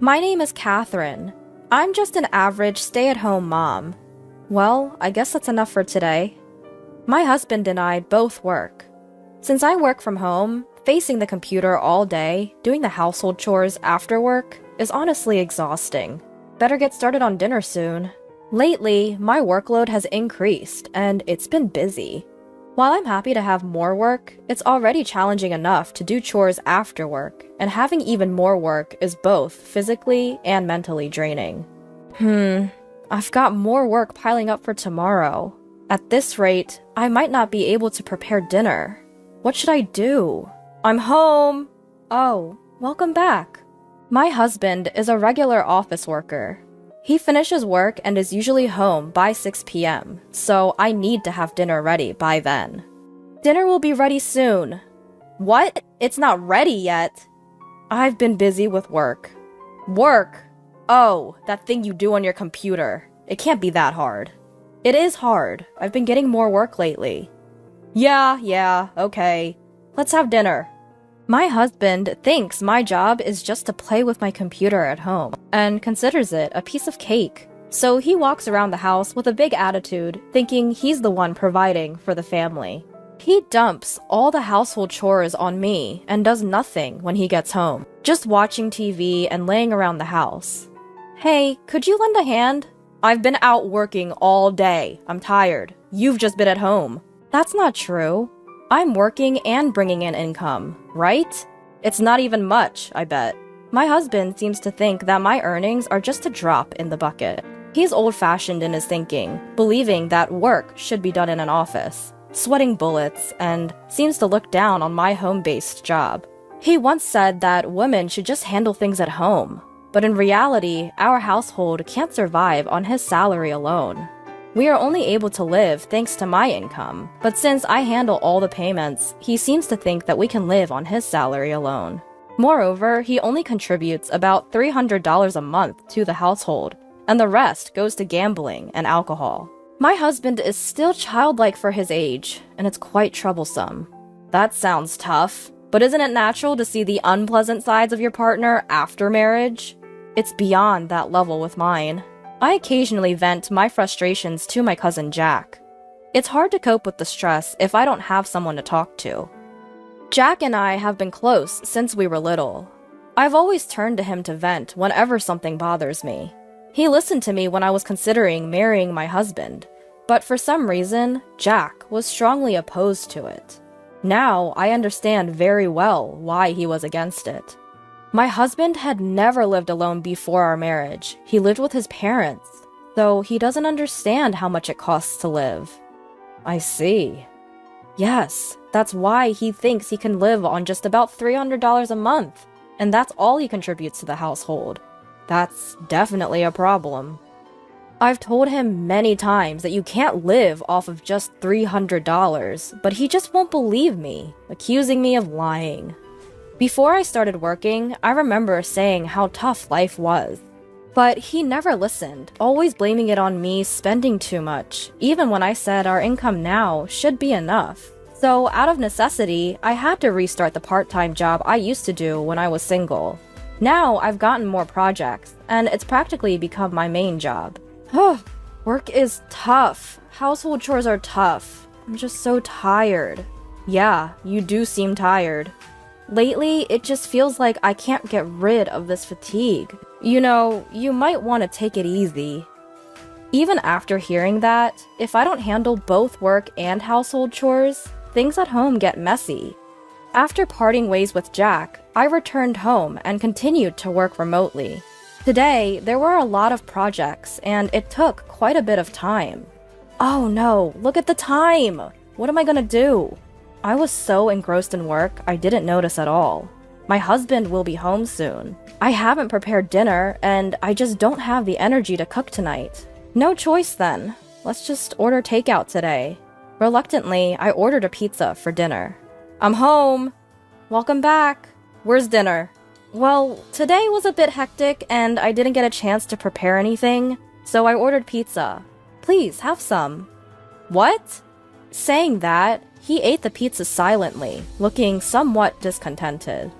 My name is Catherine. I'm just an average stay-at-home mom. Well, I guess that's enough for today. My husband and I both work. Since I work from home, facing the computer all day, doing the household chores after work, is honestly exhausting. Better get started on dinner soon. Lately, my workload has increased, and it's been busy. While I'm happy to have more work, it's already challenging enough to do chores after work, and having even more work is both physically and mentally draining. I've got more work piling up for tomorrow. At this rate, I might not be able to prepare dinner. What should I do? I'm home! Oh, welcome back. My husband is a regular office worker. He finishes work and is usually home by 6 p.m., so I need to have dinner ready by then. Dinner will be ready soon. What? It's not ready yet. I've been busy with work. Work? Oh, that thing you do on your computer. It can't be that hard. It is hard. I've been getting more work lately. Yeah, okay. Let's have dinner. My husband thinks my job is just to play with my computer at home, and considers it a piece of cake. So he walks around the house with a big attitude, thinking he's the one providing for the family. He dumps all the household chores on me and does nothing when he gets home, just watching TV and laying around the house. Hey, could you lend a hand? I've been out working all day. I'm tired. You've just been at home. That's not true. I'm working and bringing in income, right? It's not even much, I bet. My husband seems to think that my earnings are just a drop in the bucket. He's old-fashioned in his thinking, believing that work should be done in an office, sweating bullets, and seems to look down on my home-based job. He once said that women should just handle things at home, but in reality, our household can't survive on his salary alone. We are only able to live thanks to my income, but since I handle all the payments, he seems to think that we can live on his salary alone. Moreover, he only contributes about $300 a month to the household, and the rest goes to gambling and alcohol. My husband is still childlike for his age, and it's quite troublesome. That sounds tough, but isn't it natural to see the unpleasant sides of your partner after marriage? It's beyond that level with mine. I occasionally vent my frustrations to my cousin Jack. It's hard to cope with the stress if I don't have someone to talk to. Jack and I have been close since we were little. I've always turned to him to vent whenever something bothers me. He listened to me when I was considering marrying my husband, but for some reason, Jack was strongly opposed to it. Now I understand very well why he was against it. My husband had never lived alone before our marriage. He lived with his parents, so he doesn't understand how much it costs to live. I see. Yes, that's why he thinks he can live on just about $300 a month, and that's all he contributes to the household. That's definitely a problem. I've told him many times that you can't live off of just $300, but he just won't believe me, accusing me of lying. Before I started working, I remember saying how tough life was. But he never listened, always blaming it on me spending too much, even when I said our income now should be enough. So out of necessity, I had to restart the part-time job I used to do when I was single. Now I've gotten more projects, and it's practically become my main job. Work is tough. Household chores are tough. I'm just so tired. Yeah, you do seem tired. Lately, it just feels like I can't get rid of this fatigue. You know, you might want to take it easy. Even after hearing that, if I don't handle both work and household chores, things at home get messy. After parting ways with Jack, I returned home and continued to work remotely. Today, there were a lot of projects, and it took quite a bit of time. Oh no, look at the time! What am I gonna do? I was so engrossed in work, I didn't notice at all. My husband will be home soon. I haven't prepared dinner, and I just don't have the energy to cook tonight. No choice then. Let's just order takeout today. Reluctantly, I ordered a pizza for dinner. I'm home! Welcome back! Where's dinner? Well, today was a bit hectic, and I didn't get a chance to prepare anything, so I ordered pizza. Please, have some. What? Saying that, he ate the pizza silently, looking somewhat discontented.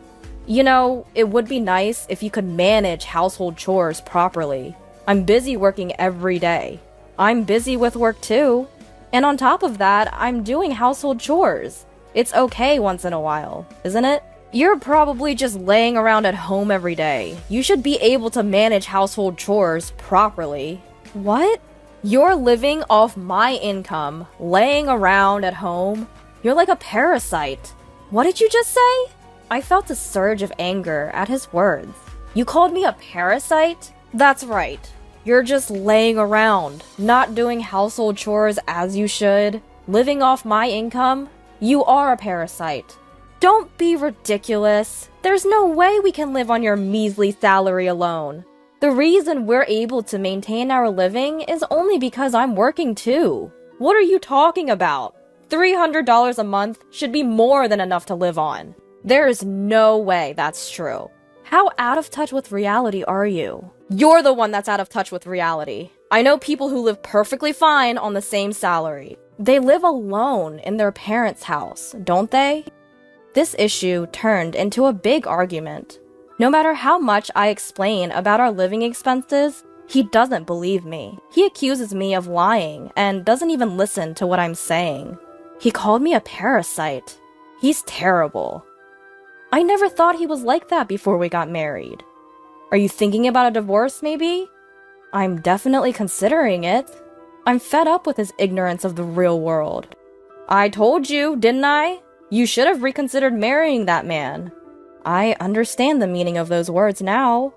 You know, it would be nice if you could manage household chores properly. I'm busy working every day. I'm busy with work too. And on top of that, I'm doing household chores. It's okay once in a while, isn't it? You're probably just laying around at home every day. You should be able to manage household chores properly. What? You're living off my income, laying around at home? You're like a parasite. What did you just say? I felt a surge of anger at his words. You called me a parasite? That's right. You're just laying around, not doing household chores as you should, living off my income. You are a parasite. Don't be ridiculous. There's no way we can live on your measly salary alone. The reason we're able to maintain our living is only because I'm working too. What are you talking about? $300 a month should be more than enough to live on. There is no way that's true. How out of touch with reality are you? You're the one that's out of touch with reality. I know people who live perfectly fine on the same salary. They live alone in their parents' house, don't they? This issue turned into a big argument. No matter how much I explain about our living expenses, he doesn't believe me. He accuses me of lying and doesn't even listen to what I'm saying. He called me a parasite. He's terrible. I never thought he was like that before we got married. Are you thinking about a divorce, maybe? I'm definitely considering it. I'm fed up with his ignorance of the real world. I told you, didn't I? You should have reconsidered marrying that man. I understand the meaning of those words now.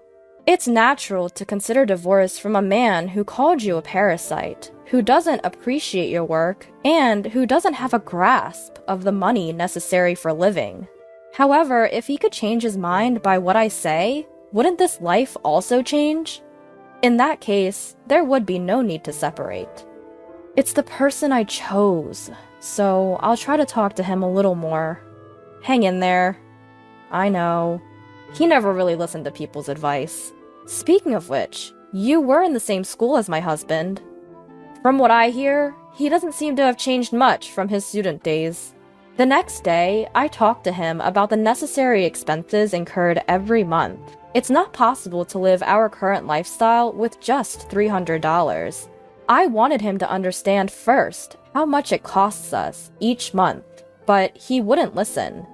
It's natural to consider divorce from a man who called you a parasite, who doesn't appreciate your work, and who doesn't have a grasp of the money necessary for living. However, if he could change his mind by what I say, wouldn't this life also change? In that case, there would be no need to separate. It's the person I chose, so I'll try to talk to him a little more. Hang in there. I know. He never really listened to people's advice. Speaking of which, you were in the same school as my husband. From what I hear, he doesn't seem to have changed much from his student days. The next day, I talked to him about the necessary expenses incurred every month. It's not possible to live our current lifestyle with just $300. I wanted him to understand first how much it costs us each month, but he wouldn't listen.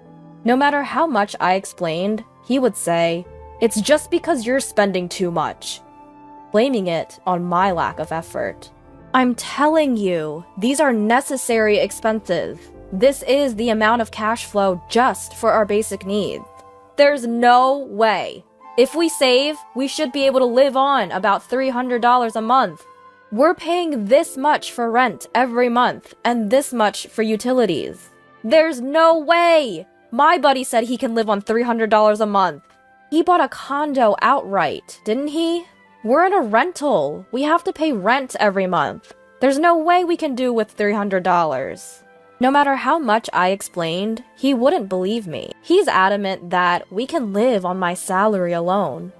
No matter how much I explained, he would say, "It's just because you're spending too much," blaming it on my lack of effort. I'm telling you, these are necessary expenses. This is the amount of cash flow just for our basic needs. There's no way. If we save, we should be able to live on about $300 a month. We're paying this much for rent every month and this much for utilities. There's no way! My buddy said he can live on $300 a month. He bought a condo outright, didn't he? We're in a rental. We have to pay rent every month. There's no way we can do with $300. No matter how much I explained, he wouldn't believe me. He's adamant that we can live on my salary alone.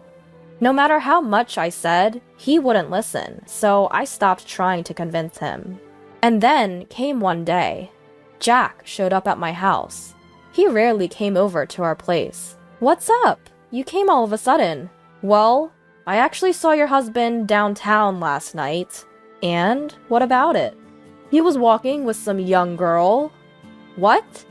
No matter how much I said, he wouldn't listen, so I stopped trying to convince him. And then came one day. Jack showed up at my house. He rarely came over to our place. "What's up? You came all of a sudden." "Well, I actually saw your husband downtown last night." "And what about it?" "He was walking with some young girl." "What?"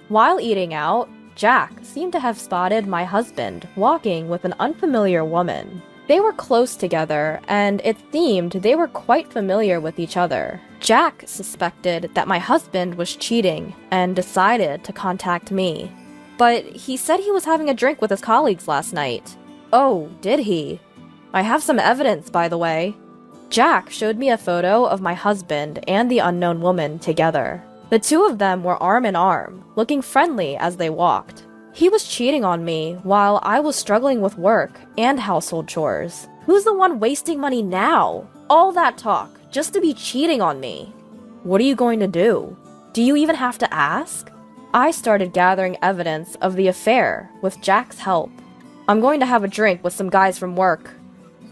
While eating out, Jack seemed to have spotted my husband walking with an unfamiliar woman. They were close together, and it seemed they were quite familiar with each other. Jack suspected that my husband was cheating and decided to contact me. But he said he was having a drink with his colleagues last night. "Oh, did he?" "I have some evidence, by the way." Jack showed me a photo of my husband and the unknown woman together. The two of them were arm in arm, looking friendly as they walked. He was cheating on me while I was struggling with work and household chores. Who's the one wasting money now? All that talk, just to be cheating on me. What are you going to do? Do you even have to ask? I started gathering evidence of the affair with Jack's help. "I'm going to have a drink with some guys from work."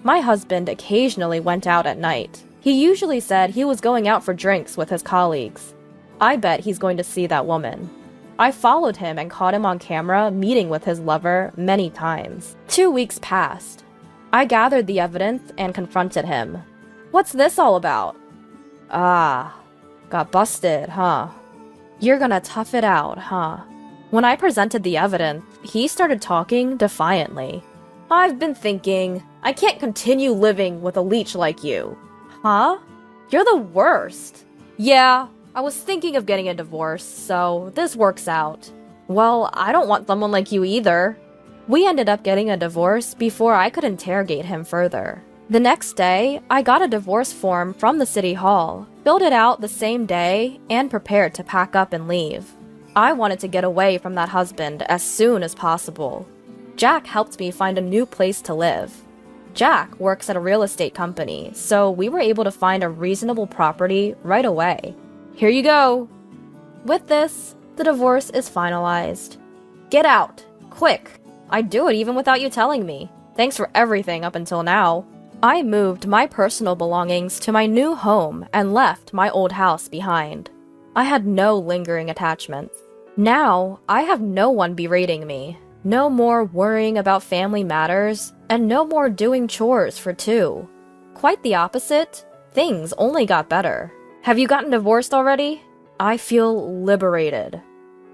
My husband occasionally went out at night. He usually said he was going out for drinks with his colleagues. I bet he's going to see that woman. I followed him and caught him on camera meeting with his lover many times. 2 weeks passed. I gathered the evidence and confronted him. What's this all about? Ah, got busted, huh? You're gonna tough it out, huh? When I presented the evidence, he started talking defiantly. I've been thinking, I can't continue living with a leech like you. Huh? You're the worst. Yeah, I was thinking of getting a divorce, so this works out. Well, I don't want someone like you either. We ended up getting a divorce before I could interrogate him further. The next day, I got a divorce form from the city hall, filled it out the same day, and prepared to pack up and leave. I wanted to get away from that husband as soon as possible. Jack helped me find a new place to live. Jack works at a real estate company, so we were able to find a reasonable property right away. Here you go! With this, the divorce is finalized. Get out! Quick! I'd do it even without you telling me. Thanks for everything up until now. I moved my personal belongings to my new home and left my old house behind. I had no lingering attachments. Now, I have no one berating me, no more worrying about family matters, and no more doing chores for two. Quite the opposite, things only got better. Have you gotten divorced already? I feel liberated.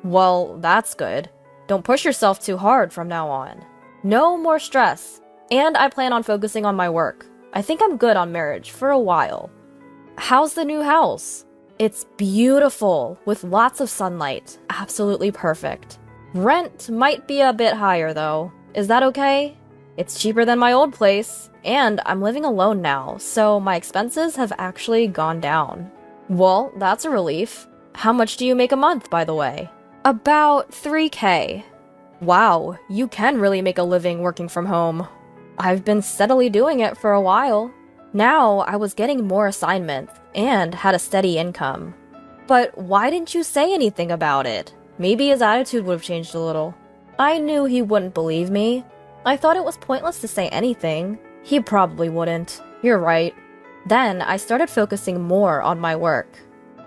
Well, that's good. Don't push yourself too hard from now on. No more stress, and I plan on focusing on my work. I think I'm good on marriage for a while. How's the new house? It's beautiful, with lots of sunlight. Absolutely perfect. Rent might be a bit higher though. Is that okay? It's cheaper than my old place, and I'm living alone now, so my expenses have actually gone down. Well, that's a relief. How much do you make a month, by the way? About 3K. Wow, you can really make a living working from home. I've been steadily doing it for a while. Now I was getting more assignments and had a steady income. But why didn't you say anything about it? Maybe his attitude would have changed a little. I knew he wouldn't believe me. I thought it was pointless to say anything. He probably wouldn't. You're right. Then I started focusing more on my work.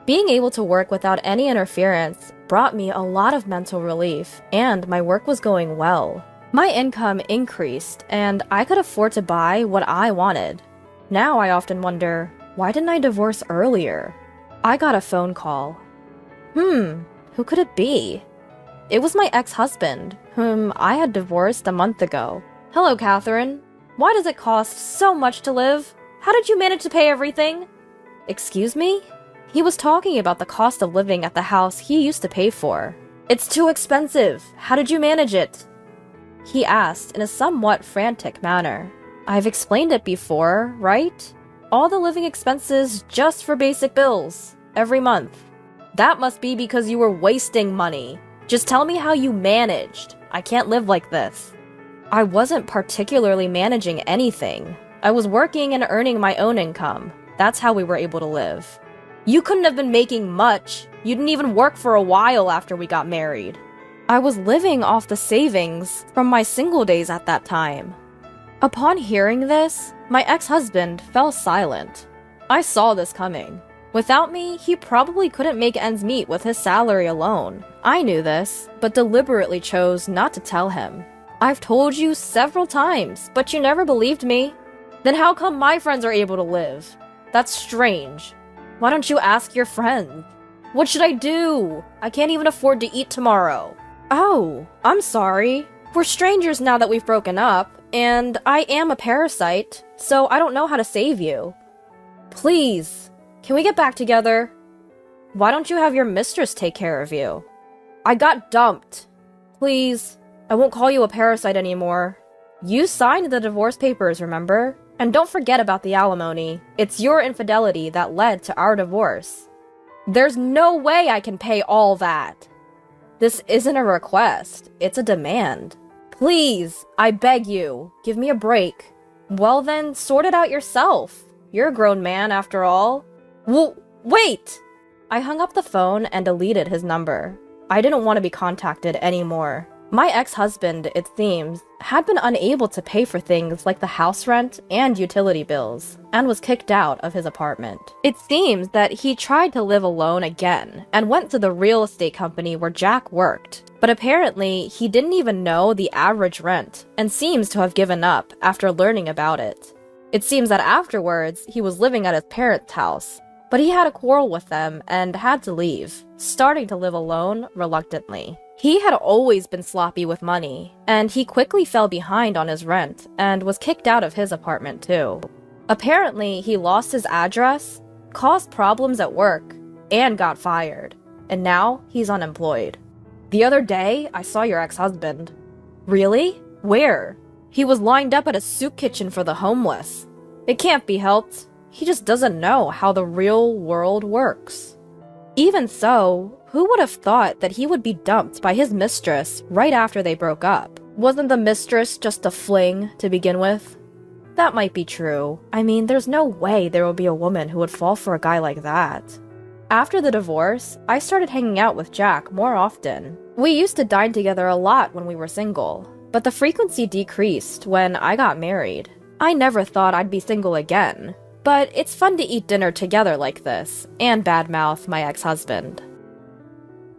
Being able to work without any interference brought me a lot of mental relief, and my work was going well. My income increased, and I could afford to buy what I wanted. Now I often wonder, why didn't I divorce earlier? I got a phone call. Who could it be? It was my ex-husband, whom I had divorced a month ago. Hello, Catherine. Why does it cost so much to live? How did you manage to pay everything? Excuse me? He was talking about the cost of living at the house he used to pay for. It's too expensive. How did you manage it? He asked in a somewhat frantic manner. I've explained it before, right? All the living expenses just for basic bills, every month. That must be because you were wasting money. Just tell me how you managed. I can't live like this. I wasn't particularly managing anything. I was working and earning my own income. That's how we were able to live. You couldn't have been making much. You didn't even work for a while after we got married. I was living off the savings from my single days at that time. Upon hearing this, my ex-husband fell silent. I saw this coming. Without me, he probably couldn't make ends meet with his salary alone. I knew this, but deliberately chose not to tell him. I've told you several times, but you never believed me. Then how come my friends are able to live? That's strange. Why don't you ask your friends? What should I do? I can't even afford to eat tomorrow. Oh, I'm sorry. We're strangers now that we've broken up, and I am a parasite, so I don't know how to save you. Please, can we get back together? Why don't you have your mistress take care of you? I got dumped. Please, I won't call you a parasite anymore. You signed the divorce papers, remember? And don't forget about the alimony. It's your infidelity that led to our divorce. There's no way I can pay all that. This isn't a request, it's a demand. Please, I beg you, give me a break. Well then, sort it out yourself. You're a grown man after all. Wait! I hung up the phone and deleted his number. I didn't want to be contacted anymore. My ex-husband, it seems, had been unable to pay for things like the house rent and utility bills, and was kicked out of his apartment. It seems that he tried to live alone again, and went to the real estate company where Jack worked, but apparently he didn't even know the average rent, and seems to have given up after learning about it. It seems that afterwards, he was living at his parents' house, but he had a quarrel with them and had to leave, starting to live alone reluctantly. He had always been sloppy with money, and he quickly fell behind on his rent and was kicked out of his apartment too. Apparently, he lost his address, caused problems at work, and got fired, and now he's unemployed. The other day, I saw your ex-husband. Really? Where? He was lined up at a soup kitchen for the homeless. It can't be helped. He just doesn't know how the real world works. Even so, who would have thought that he would be dumped by his mistress right after they broke up? Wasn't the mistress just a fling to begin with? That might be true. I mean, there's no way there would be a woman who would fall for a guy like that. After the divorce, I started hanging out with Jack more often. We used to dine together a lot when we were single, but the frequency decreased when I got married. I never thought I'd be single again, but it's fun to eat dinner together like this, and badmouth my ex-husband.